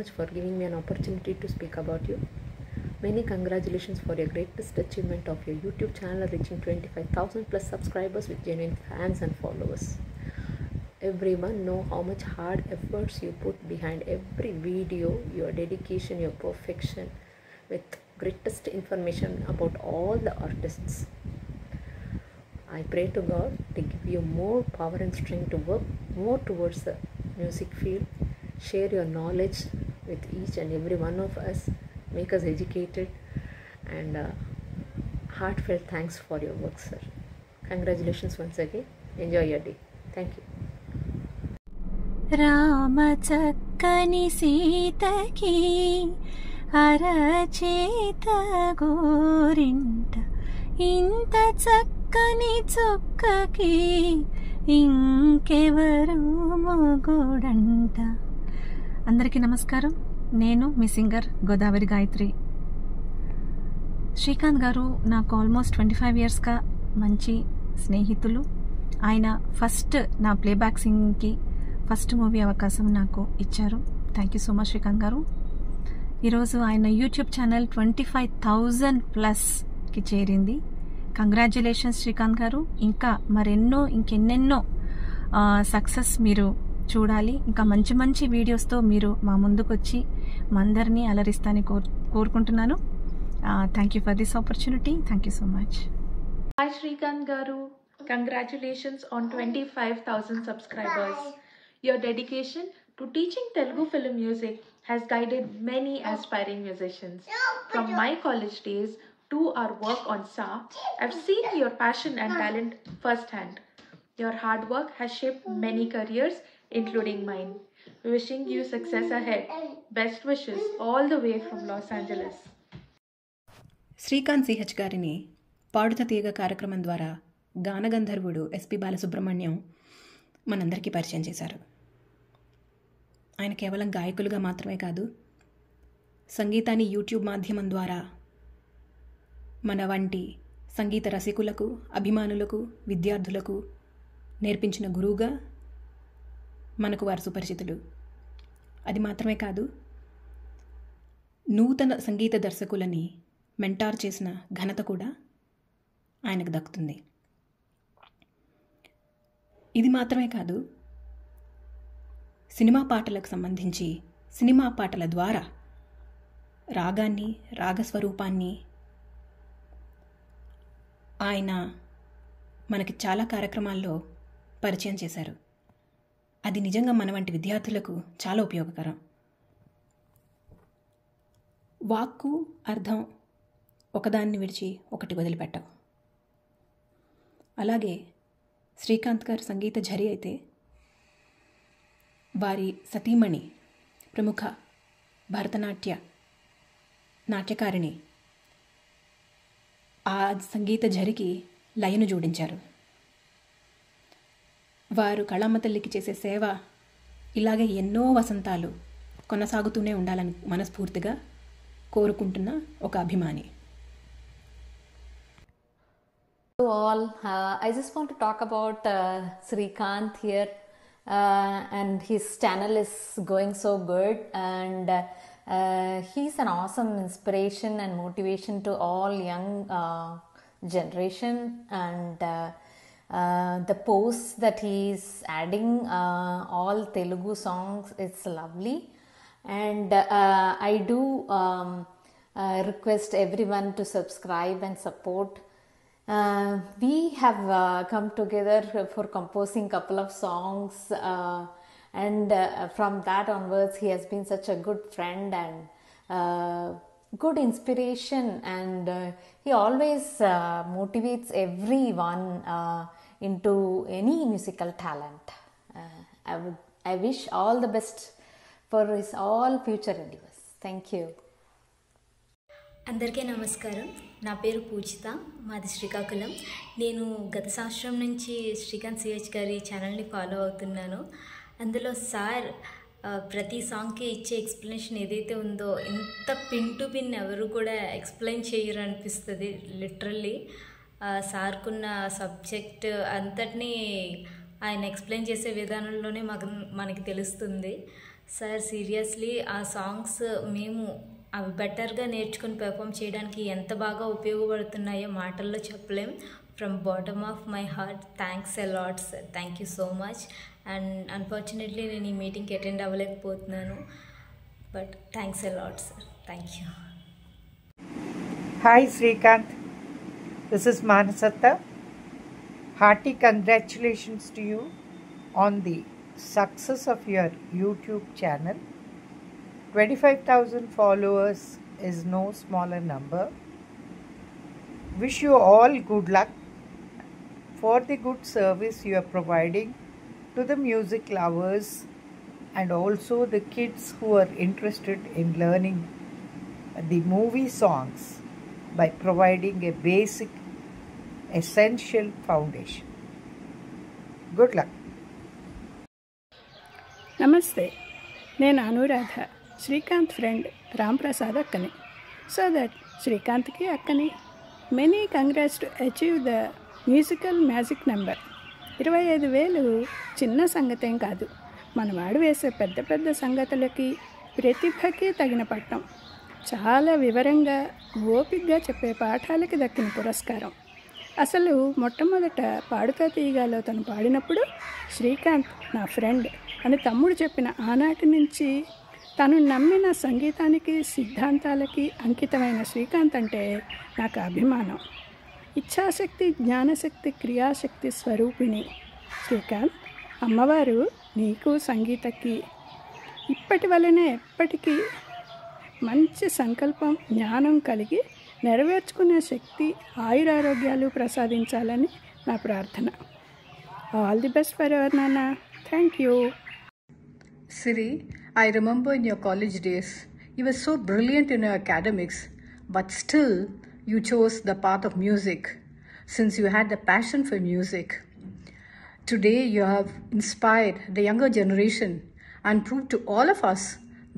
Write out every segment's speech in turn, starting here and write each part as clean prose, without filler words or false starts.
much for giving me an opportunity to speak about you. Many congratulations for your greatest achievement of your YouTube channel reaching 25,000 plus subscribers with genuine fans and followers. Everyone know how much hard efforts you put behind every video, your dedication, your perfection with greatest information about all the artists. I pray to God to give you more power and strength to work more towards the music field. Share your knowledge with each and every one of us. Make us educated and heartfelt thanks for your work, sir. Congratulations once again. Enjoy your day. Thank you. Rama చక్కని సీతకి అరచేత గోరింట ఇంత చక్కని చొక్కకి ఇంకెవరు మొగుడంట. అందరికీ నమస్కారం. నేను మీ singer Godavari Gayatri. Srikanth గారు నాకు ఆల్మోస్ట్ 25 ఇయర్స్గా మంచి స్నేహితులు. ఆయన ఫస్ట్ నా ప్లేబ్యాక్ సింగింగ్కి ఫస్ట్ మూవీ అవకాశం నాకు ఇచ్చారు. Thank you so much Srikanth గారు. ఈరోజు ఆయన యూట్యూబ్ ఛానల్ 25,000 ప్లస్కి చేరింది. కంగ్రాచ్యులేషన్స్ శ్రీకాంత్ గారు. ఇంకా ఇంకెన్నెన్నో సక్సెస్ మీరు చూడాలి. ఇంకా మంచి మంచి వీడియోస్తో మీరు మా ముందుకు వచ్చి మా అందరినీ అలరిస్తానని కోరుకుంటున్నాను. Thank you for this opportunity. Thank you so much. Hi Srikanth garu. Congratulations on 25,000 subscribers. Your dedication to teaching Telugu film music has guided many aspiring musicians. From my college days to our work on SA, I've seen your passion and talent firsthand. Your hard work has shaped many careers, including mine. Wishing you success ahead. Best wishes all the way from Los Angeles. Srikanth CH గారిని పాడుత తీగ కార్యక్రమం ద్వారా గానగంధర్వుడు SP Balasubrahmanyam మనందరికీ పరిచయం చేశారు. ఆయన కేవలం గాయకులుగా మాత్రమే కాదు, సంగీతాన్ని యూట్యూబ్ మాధ్యమం ద్వారా మన వంటి సంగీత రసికులకు, అభిమానులకు, విద్యార్థులకు నేర్పించిన గురువుగా మనకు వారు సుపరిచితులు. అది మాత్రమే కాదు, నూతన సంగీత దర్శకులని మెంటార్ చేసిన ఘనత కూడా ఆయనకు దక్కుతుంది. ఇది మాత్రమే కాదు, సినిమా పాటలకు సంబంధించి సినిమా పాటల ద్వారా రాగాన్ని, రాగస్వరూపాన్ని ఆయన మనకి చాలా కార్యక్రమాల్లో పరిచయం చేశారు. అది నిజంగా మన వంటి విద్యార్థులకు చాలా ఉపయోగకరం. వాక్కు, అర్థం ఒకదాన్ని విడిచి ఒకటి వదిలిపెట్టవు. అలాగే శ్రీకాంత్ గారు సంగీత ఝరి అయితే, వారి సతీమణి ప్రముఖ నాట్యకారిణి ఆ సంగీత ఝరికి లయను జోడించారు. వారు కళామ్మ తల్లికి చేసే సేవ ఇలాగే ఎన్నో వసంతాలు కొనసాగుతూనే ఉండాలని మనస్ఫూర్తిగా కోరుకుంటున్న ఒక అభిమాని. All, I just want to talk about Srikanth here, and his channel is going so good, and he's an awesome inspiration and motivation to all young generation, and the posts that he's adding, all Telugu songs, it's lovely, and I do request everyone to subscribe and support. We have come together for composing couple of songs, and from that onwards he has been such a good friend and good inspiration, and he always motivates everyone into any musical talent. I wish all the best for his all future endeavors. Thank you. అందరికీ నమస్కారం. నా పేరు పూజిత, మాది శ్రీకాకుళం. నేను గత సంవత్సరం నుంచి Srikanth CH గారి ఛానల్ని ఫాలో అవుతున్నాను. అందులో సార్ ప్రతి సాంగ్కి ఇచ్చే ఎక్స్ప్లెనేషన్ ఏదైతే ఉందో, ఇంత పిన్ టు పిన్ ఎవరు కూడా ఎక్స్ప్లెయిన్ చేయరు అనిపిస్తుంది. లిటరల్లీ సార్కున్న సబ్జెక్ట్ అంతటినీ ఆయన ఎక్స్ప్లెయిన్ చేసే విధానంలోనే మనకి తెలుస్తుంది. సార్ సీరియస్లీ ఆ సాంగ్స్ మేము అవి బెటర్గా నేర్చుకుని పెర్ఫామ్ చేయడానికి ఎంత బాగా ఉపయోగపడుతున్నాయో మాటల్లో చెప్పలేం. From bottom of my heart thanks a lot sir, thank you so much. And unfortunately నేను ఈ మీటింగ్కి అటెండ్ అవ్వలేకపోతున్నాను, but thanks a lot sir, thank you. Hi Srikanth, this is Manasatta. Hearty congratulations to you on the success of your YouTube channel. 25,000 followers is no smaller number. Wish you all good luck for the good service you are providing to the music lovers and also the kids who are interested in learning the movie songs by providing a basic essential foundation. Good luck. నమస్తే, నేను Anuradha, Srikanth friend Ramprasad అక్కని. So that శ్రీకాంత్కి అక్కని many congrats to achieve the musical magic number. 25,000 చిన్న సంగతేం కాదు. మనవాడు వేసే పెద్ద పెద్ద సంగతులకి ప్రతిభకి తగిన పట్టం. చాలా వివరంగా ఓపికగా చెప్పే పాఠాలకి దక్కిన పురస్కారం. అసలు మొట్టమొదట పాడుతా తీయగాలో తను పాడినప్పుడు శ్రీకాంత్ నా ఫ్రెండ్ అని తమ్ముడు చెప్పిన ఆనాటి నుంచి తను నమ్మిన సంగీతానికి సిద్ధాంతాలకి అంకితమైన శ్రీకాంత్ అంటే నాకు అభిమానం. ఇచ్ఛాశక్తి, జ్ఞానశక్తి, క్రియాశక్తి స్వరూపిణి శ్రీకాంత్. అమ్మవారు నీకు సంగీతకి ఇప్పటి వల్లనే ఎప్పటికీ మంచి సంకల్పం, జ్ఞానం కలిగి నెరవేర్చుకునే శక్తి, ఆయురారోగ్యాలు ప్రసాదించాలని నా ప్రార్థన. All the best forever నాన్న. Thank you. Siri, I remember in your college days, you were so brilliant in your academics, but still you chose the path of music since you had the passion for music. Today you have inspired the younger generation and proved to all of us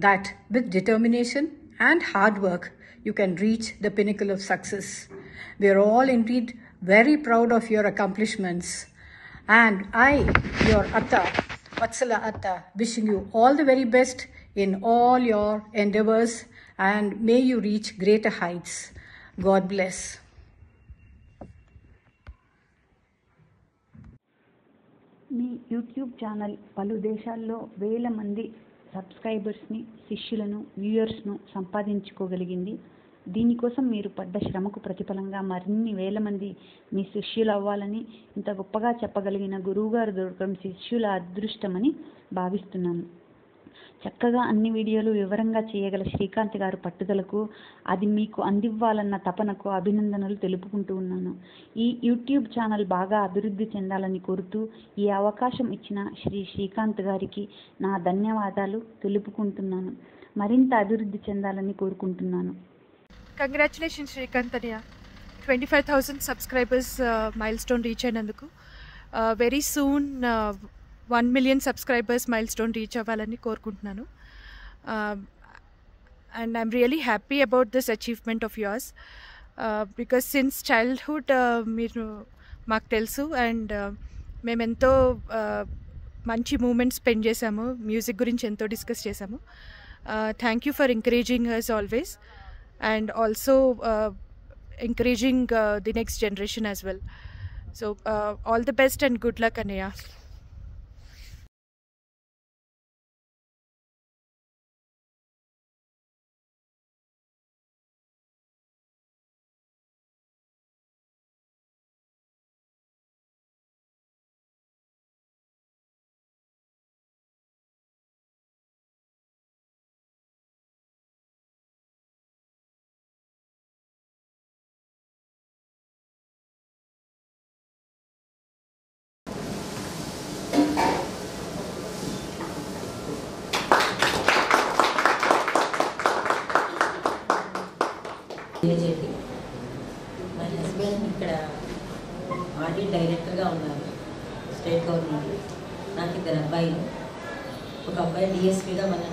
that with determination and hard work, you can reach the pinnacle of success. We are all indeed very proud of your accomplishments. And I, your Atta, Vatsala Atta, wishing you all the very best in all your endeavors and may you reach greater heights. God bless. Me YouTube channel పలు దేశాల్లో వేల మంది సబ్స్క్రైబర్స్ని, శిష్యులను, వ్యూయర్స్ను సంపాదించుకోగలిగింది. దీనికోసం మీరు పడ్డ శ్రమకు ప్రతిఫలంగా మరిన్ని వేల మంది మీ శిష్యులు అవ్వాలని, ఇంత గొప్పగా చెప్పగలిగిన గురువుగారు దొరకడం శిష్యుల అదృష్టమని భావిస్తున్నాను. చక్కగా అన్ని వీడియోలు వివరంగా చేయగల శ్రీకాంత్ గారు పట్టుదలకు, అది మీకు అందివ్వాలన్న తపనకు అభినందనలు తెలుపుకుంటూ ఉన్నాను. ఈ యూట్యూబ్ ఛానల్ బాగా అభివృద్ధి చెందాలని కోరుతూ ఈ అవకాశం ఇచ్చిన శ్రీకాంత్ గారికి నా ధన్యవాదాలు తెలుపుకుంటున్నాను. మరింత అభివృద్ధి చెందాలని కోరుకుంటున్నాను. కంగ్రాచులేషన్స్ శ్రీకాంత్ అన్నయ్య, 25,000 సబ్స్క్రైబర్స్ మైల్ స్టోన్ రీచ్ అయినందుకు. Very soon 1 million subscribers mile stone reach అవ్వాలని కోరుకుంటున్నాను. And I'm really happy about this achievement of yours because since childhood మీరు మాకు తెలుసు అండ్ మేమెంతో మంచి మూమెంట్స్ స్పెండ్ చేసాము, మ్యూజిక్ గురించి ఎంతో డిస్కస్ చేసాము. Thank you for encouraging us always and also encouraging the next generation as well. So all the best and good luck Anaya. మా హస్బెండ్ ఇక్కడ ఆడిట్ డైరెక్టర్గా ఉన్నారు స్టేట్ గవర్నమెంట్. నాకు 2 అబ్బాయిలు, ఒక అబ్బాయి డిఎస్పీగా మన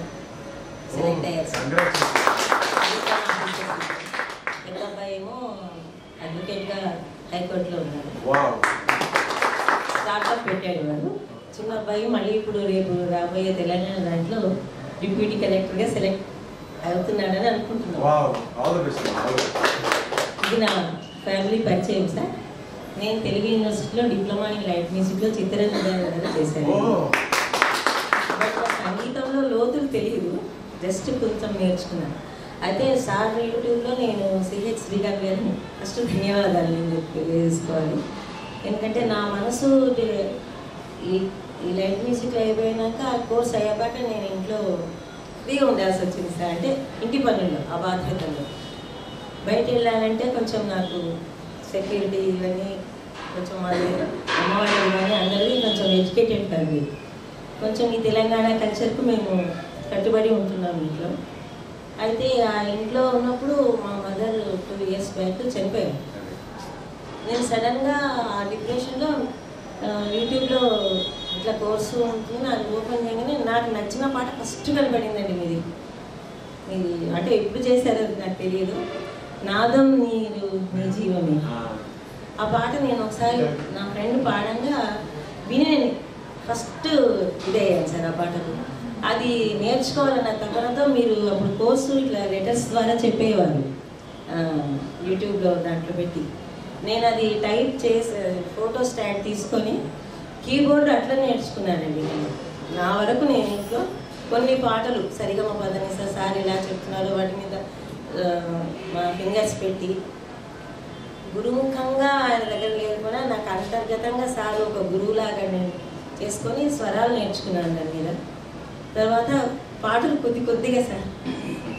సెలెక్ట్ అయ్యారు. పెద్ద అబ్బాయి ఏమో అడ్వకేట్గా హైకోర్టులో ఉన్నారు. స్టార్ట్అప్ పెట్టాడు వాడు. చిన్న అబ్బాయి మళ్ళీ ఇప్పుడు రేపు రాబోయే తెలంగాణ దాంట్లో డిప్యూటీ కలెక్టర్గా సెలెక్ట్ అవుతున్నాడని అనుకుంటున్నాను. ఇది నా ఫ్యామిలీ పరిచయం సార్. నేను తెలుగు యూనివర్సిటీలో డిప్లొమా ఇన్ లైట్ మ్యూజిక్లో చిత్రరంజన చేశాను. బట్ సంగీతంలో లోతులు తెలియదు, జస్ట్ కొంచెం నేర్చుకున్నాను. అయితే సార్ యూట్యూబ్లో నేను సిహెచ్ శ్రీకాంత్ గారిని ఫస్ట్ ధన్యవాదాలు నేను తెలియజేసుకోవాలి. ఎందుకంటే నా మనసు ఈ లైట్ మ్యూజిక్ అయిపోయినాక ఆ కోర్స్ అయ్యాక నేను ఇంట్లో ఫ్రీగా ఉండాల్సి వచ్చింది సార్. అంటే ఇంటి పనుల్లో ఆ బాధ్యతల్లో బయట వెళ్ళాలంటే కొంచెం నాకు సెక్యూరిటీ ఇవన్నీ కొంచెం అది అమ్మవాళ్ళు కానీ అందరిది కొంచెం ఎడ్యుకేటెడ్ ఫ్యామిలీ. కొంచెం ఈ తెలంగాణ కల్చర్కు మేము కట్టుబడి ఉంటున్నాం ఇంట్లో. అయితే ఆ ఇంట్లో ఉన్నప్పుడు మా మదర్ 2 years బ్యాక్ చనిపోయాను. నేను సడన్గా ఆ డిప్రెషన్లో యూట్యూబ్లో ఇట్లా కోర్సు ఉంటుంది అది ఓపెన్ చేయగానే నాకు నచ్చిన పాట ఫస్ట్ కనబడిందండి మీది. అంటే ఎప్పుడు చేశారో నాకు తెలియదు. నాదం నీరు నీ జీవమే. ఆ పాట నేను ఒకసారి నా ఫ్రెండ్ పాడంగా విని ఫస్ట్ ఇదయ్యాను సార్ ఆ పాటకు. అది నేర్చుకోవాలన్న తపనతో మీరు అప్పుడు కోర్సు ఇట్లా లెటర్స్ ద్వారా చెప్పేవారు యూట్యూబ్లో దాంట్లో పెట్టి. నేను అది టైప్ చేసి ఫోటో స్టాండ్ తీసుకొని కీబోర్డ్ అట్లా నేర్చుకున్నానండి. నా వరకు నేను ఇంట్లో కొన్ని పాటలు సరిగమ పదనిస సార్ ఇలా చెప్తున్నారు వాటి మీద మా ఫింగర్స్ పెట్టి గురుముఖంగా ఆయన దగ్గర లేకుండా నాకు అంతర్గతంగా సార్ ఒక గురువులాగా నేను చేసుకొని స్వరాలు నేర్చుకున్నాను దాని మీద. తర్వాత పాటలు కొద్దిగా సార్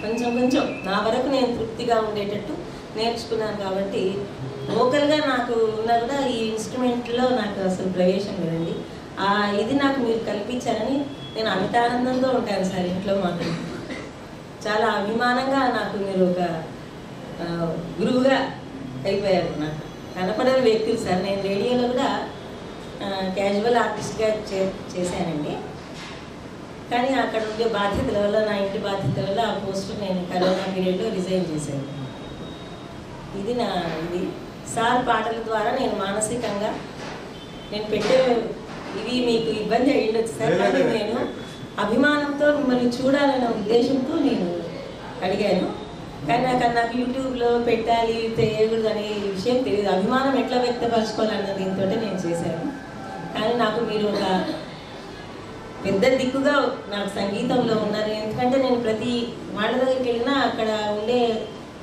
కొంచెం కొంచెం నా వరకు నేను తృప్తిగా ఉండేటట్టు నేర్చుకున్నాను. కాబట్టి వోకల్గా నాకు ఉన్నా కూడా ఈ ఇన్స్ట్రుమెంట్లో నాకు అసలు ప్రవేశం లేదండి. ఇది నాకు మీరు కల్పించారని నేను అమితానందంతో ఉంటాను సార్. ఇంట్లో మాకు చాలా అభిమానంగా నాకు మీరు ఒక గురువుగా అయిపోయారు. నాకు కనపడని వ్యక్తులు సార్. నేను రేడియోలో కూడా క్యాజువల్ ఆర్టిస్ట్గా చేశానండి. కానీ అక్కడ ఉండే బాధ్యతల వల్ల నా ఇంటి బాధ్యతల వల్ల ఆ పోస్టు నేను కరోనా పీరియడ్లో రిజైన్ చేశాను. ఇది సార్ పాటల ద్వారా నేను మానసికంగా నేను పెట్టే ఇవి మీకు ఇబ్బంది అయ్యిండొచ్చు సార్. కానీ నేను అభిమానంతో మిమ్మల్ని చూడాలనే ఉద్దేశంతో నేను అడిగాను. కానీ నాకు యూట్యూబ్లో పెట్టాలి చేయకూడదు అనే విషయం తెలియదు. అభిమానం ఎట్లా వ్యక్తపరచుకోవాలన్న దీంతో నేను చేశాను. కానీ నాకు మీరు ఒక పెద్ద దిక్కుగా నాకు సంగీతంలో ఉన్నారు. ఎందుకంటే నేను ప్రతి వాళ్ళ దగ్గరికి వెళ్ళినా అక్కడ ఉండే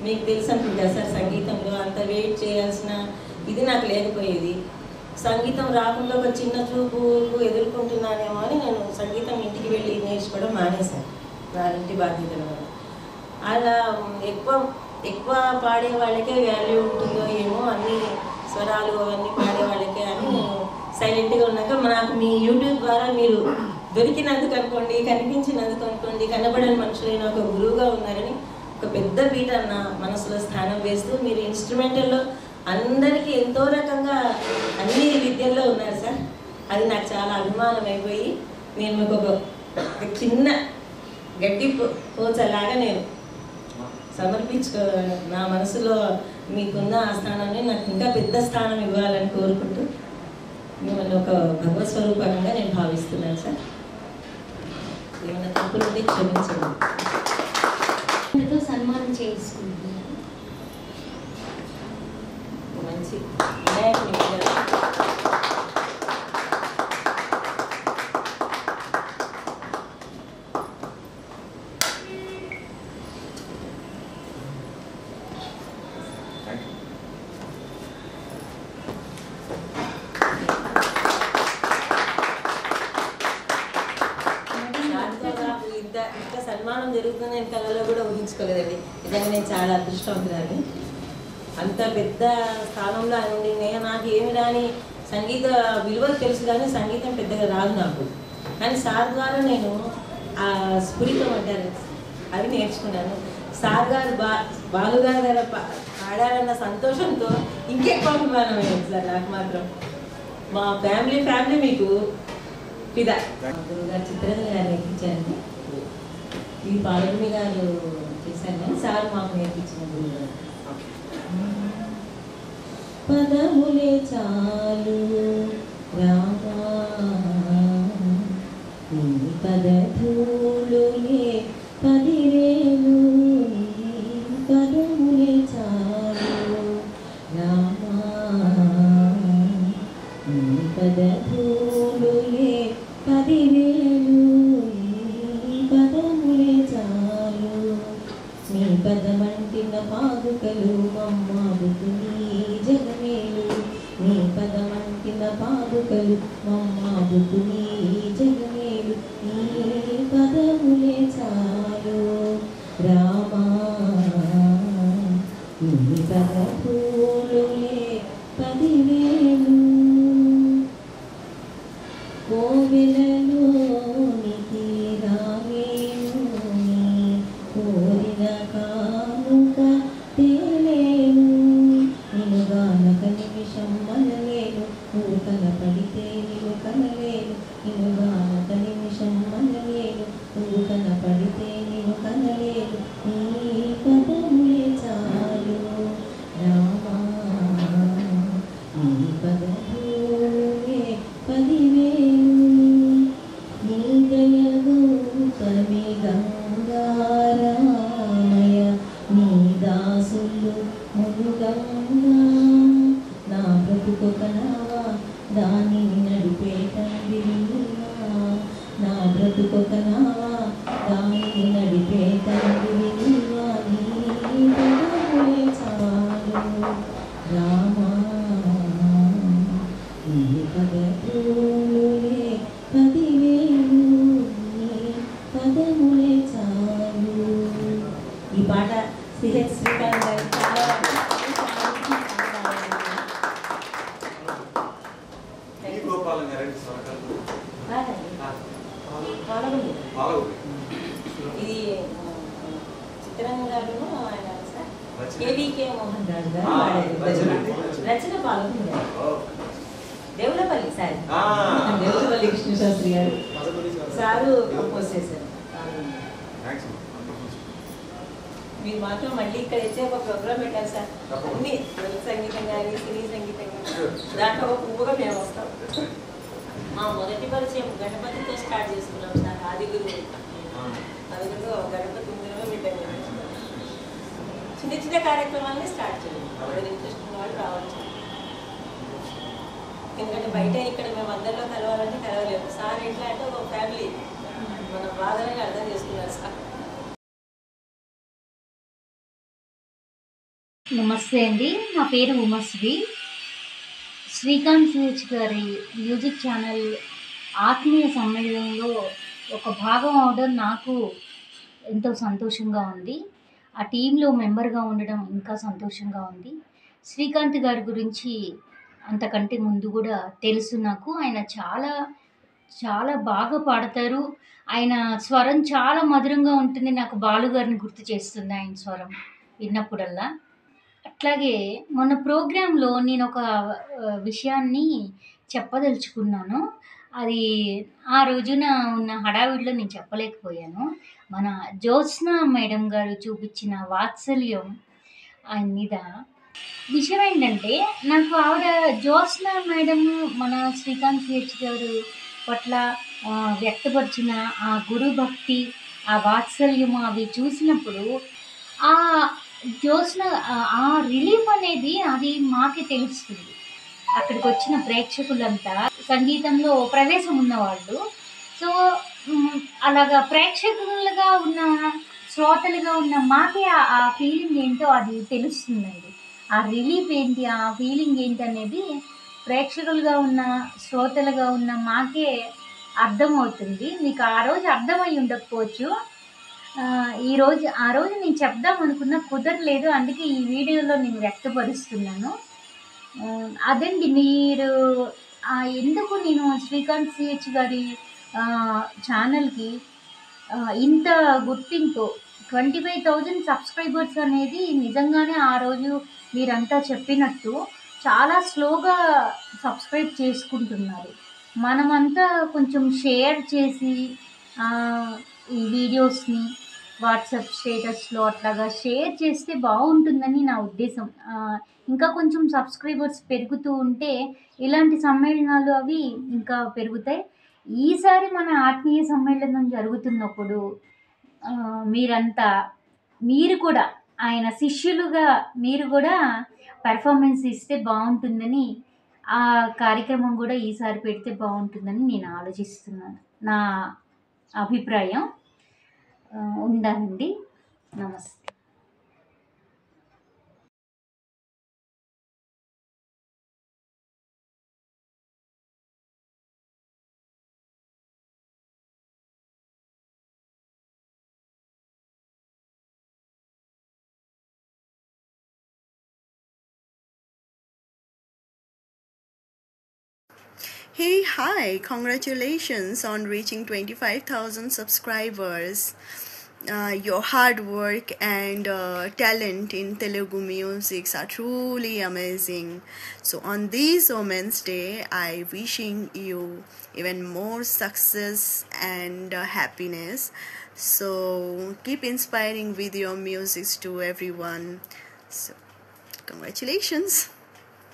మీకు తెలుసు అనుకుంటా సార్, సంగీతంలో అంత వెయిట్ చేయాల్సిన ఇది నాకు లేకపోయేది. సంగీతం రాకుండా ఒక చిన్న చూపు ఎదుర్కొంటున్నానేమో అని నేను సంగీతం ఇంటికి వెళ్ళి నేర్చుకోవడం మానేశాను నా ఇంటి బాధ్యతల వల్ల. అలా ఎక్కువ పాడే వాళ్ళకే వాల్యూ ఉంటుందో ఏమో, అన్ని స్వరాలు అవన్నీ పాడే వాళ్ళకే అని నేను సైలెంట్గా ఉన్నాక నాకు మీ యూట్యూబ్ ద్వారా మీరు దొరికినందుకు అనుకోండి, కనిపించినందుకు అనుకోండి, కనబడని మనుషులైన ఒక గురువుగా ఉన్నారని ఒక పెద్ద పీట నా మనసులో స్థానం వేస్తూ మీరు ఇన్స్ట్రుమెంటల్లో అందరికీ ఎంతో రకంగా అన్ని విద్యల్లో ఉన్నారు సార్. అది నాకు చాలా అభిమానం అయిపోయి నేను మీకు ఒక చిన్న గట్టి పోచలాగా నేను నా మనసులో మీకున్న ఆ స్థానాన్ని నాకు ఇంకా పెద్ద స్థానం ఇవ్వాలని కోరుకుంటూ మిమ్మల్ని ఒక భగవత్ స్వరూపంగా నేను భావిస్తున్నాను సార్. ఏమైనా తప్పులు ఉంటే క్షమించండి. సన్మానం చేసుకుంటున్నాను. మంచి వినాయకుని ఇంత సన్మానం జరుగుతుంది నేను కళలో కూడా ఊహించుకోలేదండి. నిజంగా నేను చాలా అదృష్టవంతురాలి. అంత పెద్ద స్థానంలో ఉంది. నాకు ఏమి రాని సంగీత విలువలు తెలుసు కానీ సంగీతం పెద్దగా రాదు నాకు. కానీ సార్ ద్వారా నేను ఆ స్ఫురితం అంటారు అవి నేర్చుకున్నాను. సార్ గారు బాలుగారు గారు పాడారన్న సంతోషంతో ఇంకెక్కువ అభిమానం అయింది సార్ నాకు మాత్రం. మా ఫ్యామిలీ మీకు పిదా గురుగారు చిత్రంగా గారు నేర్పించారండి. ఈ పాలకుని గారు చేశాను కానీ సార్ మాకు నేర్పించిన గురుగారు. పదములే చాలు రామా పదధూలులే 10,000 నీ పదములే చాలు నీ పదమంటిన పాదుకలు మమ్మాదుకు నీ జగమేలు నీ పదమంటిన పాదుకలు మమ్మాదుకు నీ జగమేలు నీ పదములే చాలు రామా నీ పదములే 10,000 కోవెలలోనికి రావేను నీ కోరిన కానుక తేలేను నిన్ను గానక నిమిషం మనలేను నువ్వు కనపడితే నిన్ను కనలేను నిన్ను గానక నిమిషం మనలేను నువ్వు కనపడితే నిన్ను కనలేను నీ పదములే చాలు రామా నీ పదములే 10,000 నీ దయగూతమి గంగారామయ నీ దాసులు మునుగంగా నా బ్రతుకొక నావా దానిని నడిపే తండ్రి నా బ్రతుకొక నావా దానిని నడిపే తండ్రి నీ పదములే చాలు రామా నీ పదములే 10,000 నీ పదములే చాలు. ఈ పాట సిహెచ్ శ్రీకాంత్ గారు చాలా ఇది చిత్రంగాను ఆయన కేవీకే మోహన్ రాజు గారు రచన పాల్గొంది దేవులపల్లి సార్ దేవులపల్లి కృష్ణశాస్త్రి గారు సారు కంపోజ్ చేశారు. మీరు మాత్రం మళ్ళీ ఇక్కడ వచ్చే ఒక ప్రోగ్రామ్ పెట్టారు సార్ అన్ని సంగీతం కానీ సినీ సంగీతం కానీ దాంట్లో ఒక పువ్వుగా మేము వస్తాం. మా మొదటి పరిచయం గణపతితో స్టార్ట్ చేసుకున్నాం సార్ ఆదిగురు గణపతి ముందులో పెట్టాము. చిన్న చిన్న కార్యక్రమాలని స్టార్ట్ చేయాలి ఎవరు ఇంట్రెస్ట్ ఉన్న వాళ్ళు రావచ్చు. ఎందుకంటే బయట ఇక్కడ మేము అందరిలో కలవాలంటే కలవలేము. సార్ ఎట్లా అంటే ఒక ఫ్యామిలీ మన బాధలని అర్థం చేసుకున్నారు సార్. నమస్తే అండి, నా పేరు ఉమశ్రీ. శ్రీకాంత్ సిహెచ్ గారి మ్యూజిక్ ఛానల్ ఆత్మీయ సమ్మేళనంలో ఒక భాగం అవడం నాకు ఎంతో సంతోషంగా ఉంది. ఆ టీంలో మెంబర్గా ఉండడం ఇంకా సంతోషంగా ఉంది. శ్రీకాంత్ గారి గురించి అంతకంటే ముందు కూడా తెలుసు నాకు. ఆయన చాలా చాలా బాగా పాడతారు. ఆయన స్వరం చాలా మధురంగా ఉంటుంది. నాకు బాలుగారిని గుర్తు చేస్తుంది ఆయన స్వరం విన్నప్పుడల్లా. అట్లాగే మన ప్రోగ్రాంలో నేను ఒక విషయాన్ని చెప్పదలుచుకున్నాను. అది ఆ రోజున ఉన్న హడావిడిలో నేను చెప్పలేకపోయాను. మన జ్యోత్స్న మేడం గారు చూపించిన వాత్సల్యం ఆయన మీద. విషయం ఏంటంటే, నాకు ఆవిడ జ్యోత్స్న మేడం మన శ్రీకాంత్ సిహెచ్ గారు పట్ల వ్యక్తపరిచిన ఆ గురు భక్తి, ఆ వాత్సల్యం అవి చూసినప్పుడు ఆ జ్యోత్స్న ఆ రిలీఫ్ అనేది అది మాకే తెలుస్తుంది. అక్కడికి వచ్చిన ప్రేక్షకులంతా సంగీతంలో ప్రవేశం ఉన్నవాళ్ళు. సో అలాగా ప్రేక్షకులుగా ఉన్న శ్రోతలుగా ఉన్న మాకే ఆ ఫీలింగ్ ఏంటో అది తెలుస్తుందండి. ఆ రిలీఫ్ ఏంటి, ఆ ఫీలింగ్ ఏంటి అనేది ప్రేక్షకులుగా ఉన్న శ్రోతలుగా ఉన్న మాకే అర్థమవుతుంది. మీకు ఆ రోజు అర్థమై ఉండకపోవచ్చు. ఆ రోజు నేను చెప్దాం అనుకున్నా కుదరలేదు. అందుకే ఈ వీడియోలో నేను వ్యక్తపరుస్తున్నాను. అదండి, మీరు ఎందుకు నేను శ్రీకాంత్ సిహెచ్ గారి ఛానల్కి ఇంత గుర్తింపు 25,000 సబ్స్క్రైబర్స్ అనేది నిజంగానే ఆ రోజు మీరంతా చెప్పినట్టు చాలా స్లోగా సబ్స్క్రైబ్ చేసుకుంటున్నారు. మనమంతా కొంచెం షేర్ చేసి ఈ వీడియోస్ని వాట్సాప్ స్టేటస్లో అట్లాగా షేర్ చేస్తే బాగుంటుందని నా ఉద్దేశం. ఇంకా కొంచెం సబ్స్క్రైబర్స్ పెరుగుతూ ఉంటే ఇలాంటి సమ్మేళనాలు అవి ఇంకా పెరుగుతాయి. ఈసారి మన ఆత్మీయ సమ్మేళనం జరుగుతున్నప్పుడు మీరు కూడా ఆయన శిష్యులుగా మీరు కూడా పెర్ఫార్మెన్స్ ఇస్తే బాగుంటుందని ఆ కార్యక్రమం కూడా ఈసారి పెడితే బాగుంటుందని నేను ఆలోచిస్తున్నాను. నా అభిప్రాయం. ఉండాలండి. నమస్తే. Hey, hi, congratulations on reaching 25,000 subscribers. Your hard work and talent in Telugu music are truly amazing. So on this Women's Day, I wishing you even more success and happiness. So keep inspiring with your music to everyone. So congratulations.